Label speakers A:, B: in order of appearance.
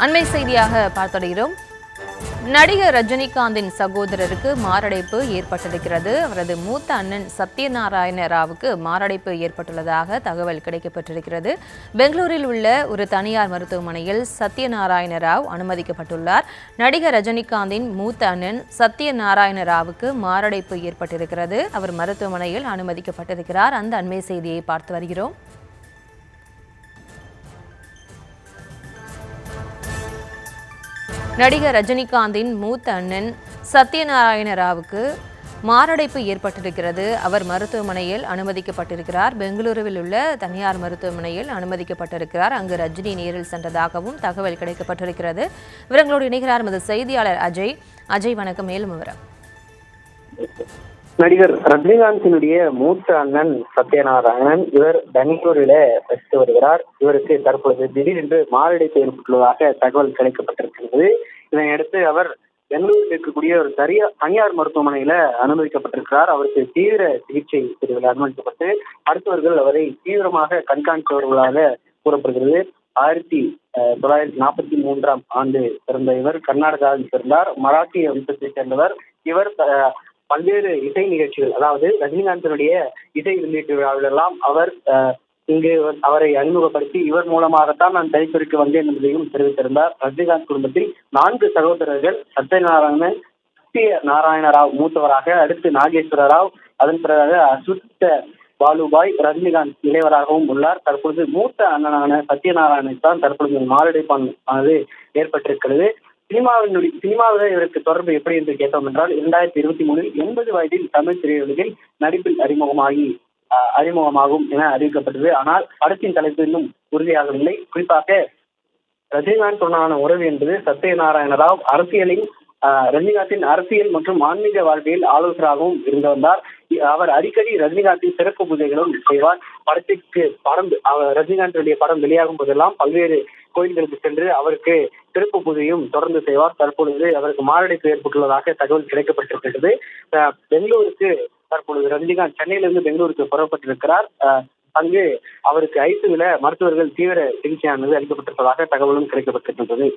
A: அண்மை செய்தியாக பார்த்துடுகிறோம். நடிகர் ரஜினிகாந்தின் சகோதரருக்கு மாரடைப்பு ஏற்பட்டிருக்கிறது. அவரது மூத்த அண்ணன் சத்யநாராயண ராவுக்கு மாரடைப்பு ஏற்பட்டுள்ளதாக தகவல் கிடைக்கப்பட்டிருக்கிறது. பெங்களூரில் உள்ள ஒரு தனியார் மருத்துவமனையில் சத்யநாராயண ராவ் அனுமதிக்கப்பட்டுள்ளார். நடிகர் ரஜினிகாந்தின் மூத்த அண்ணன் சத்யநாராயண ராவுக்கு மாரடைப்பு ஏற்பட்டிருக்கிறது. அவர் மருத்துவமனையில் அனுமதிக்கப்பட்டிருக்கிறார். அந்த அண்மை செய்தியை பார்த்து வருகிறோம். நடிகர் ரஜினிகாந்தின் மூத்த அண்ணன் சத்யநாராயண ராவுக்கு மாரடைப்பு ஏற்பட்டிருக்கிறது. அவர் மருத்துவமனையில் அனுமதிக்கப்பட்டிருக்கிறார். பெங்களூருவில் உள்ள தனியார் மருத்துவமனையில் அனுமதிக்கப்பட்டிருக்கிறார். அங்கு ரஜினி நேரில் சென்றதாகவும் தகவல் கிடைக்கப்பட்டிருக்கிறது. இவர்களோடு இணைகிறார் நமது செய்தியாளர் அஜய். அஜய், வணக்கம். மேலும் விவரம்.
B: நடிகர் ரஜினிகாந்தினுடைய மூத்த அண்ணன் சத்யநாராயணன் இவர் பெங்களூரில வசித்து வருகிறார். இவருக்கு தற்பொழுது திடீரென்று மாரடைப்பு ஏற்பட்டுள்ளதாக தகவல் கிடைக்கப்பட்டிருக்கிறது. இதனையடுத்து அவர் பெங்களூரில் இருக்கக்கூடிய ஒரு தனியார் மருத்துவமனையில அனுமதிக்கப்பட்டிருக்கிறார். அவருக்கு தீவிர சிகிச்சை பிரிவில் அனுமதிக்கப்பட்டு மருத்துவர்கள் அவரை தீவிரமாக கண்காணித்தவர்களாக கூறப்படுகிறது. 1943 பிறந்த இவர் கர்நாடகாவில் பிறந்தார். மராட்டிய வம்சத்தை சேர்ந்தவர். இவர் பல்வேறு இசை நிகழ்ச்சிகள், அதாவது ரஜினிகாந்தினுடைய இசை வெளியீட்டு விழாவிலெல்லாம் அவர் இங்கு அவரை அறிமுகப்படுத்தி இவர் மூலமாகத்தான் நான் திரைத்துறைக்கு வந்தேன் என்பதையும் தெரிவித்திருந்தார். ரஜினிகாந்த் குடும்பத்தில் 4 சகோதரர்கள். சத்யநாராயண ராவ் மூத்தவராக, அடுத்து நாகேஸ்வர ராவ், அதன் பிறகு அசுத்த பாலுபாய், ரஜினிகாந்த் இளையவராகவும் உள்ளார். தற்பொழுது மூத்த அண்ணனான சத்யநாராயணன் தான் தற்பொழுது மாரடைப்பானது ஏற்பட்டிருக்கிறது. சினிமாவில் இவருக்கு தொடர்பு எப்படி என்று கேட்டோம் என்றால் 2023 80 வயதில் தமிழ் திரையுலகில் நடிப்பில் அறிமுகமாகும் என அறிவிக்கப்பட்டது. ஆனால் படத்தின் தலைப்பு இன்னும் உறுதியாகவில்லை. குறிப்பாக ரஜினிகாந்துடனான உறவு என்பது சத்யநாராயண ராவ் ரஜினிகாந்தின் அரசியல் மற்றும் ஆன்மீக வாழ்க்கையில் ஆலோசகராகவும் இருந்து வந்தார். அவர் அடிக்கடி ரஜினிகாந்தின் சிறப்பு பூஜைகளும் செய்வார். ரஜினிகாந்துடைய படம் வெளியாகும் போதெல்லாம் பல்வேறு கோயில்களுக்கு சென்று அவருக்கு சிறப்பு பூஜையும் தொடர்ந்து செய்வார். தற்பொழுது அவருக்கு மாரடைப்பு ஏற்பட்டுள்ளதாக தகவல் கிடைக்கப்பட்டிருக்கிறது. பெங்களூருக்கு தற்பொழுது ரஜினிகாந்த் சென்னையிலிருந்து பெங்களூருக்கு புறப்பட்டிருக்கிறார். அங்கு அவருக்கு ஐசியூல மருத்துவர்கள் தீவிர சிகிச்சையானது அளிக்கப்பட்டிருப்பதாக தகவலும் கிடைக்கப்பட்டிருக்கின்றது.